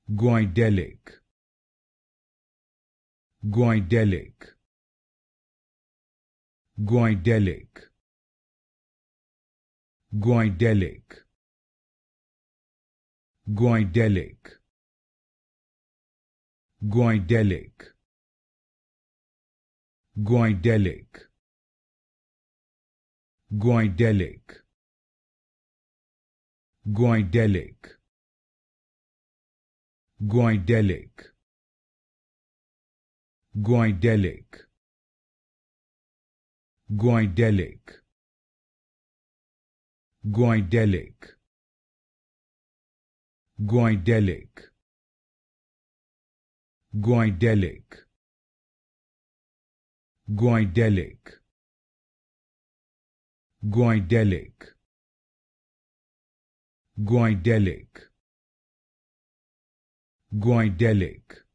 Goidelic, Goidelic, Goidelic, Goidelic, Goidelic, Goidelic, Goidelic, Goidelic, Goidelic, Goidelic, Goidelic, Goidelic, Goidelic, Goidelic, Goidelic, Goidelic, Goidelic, Goidelic, Goidelic,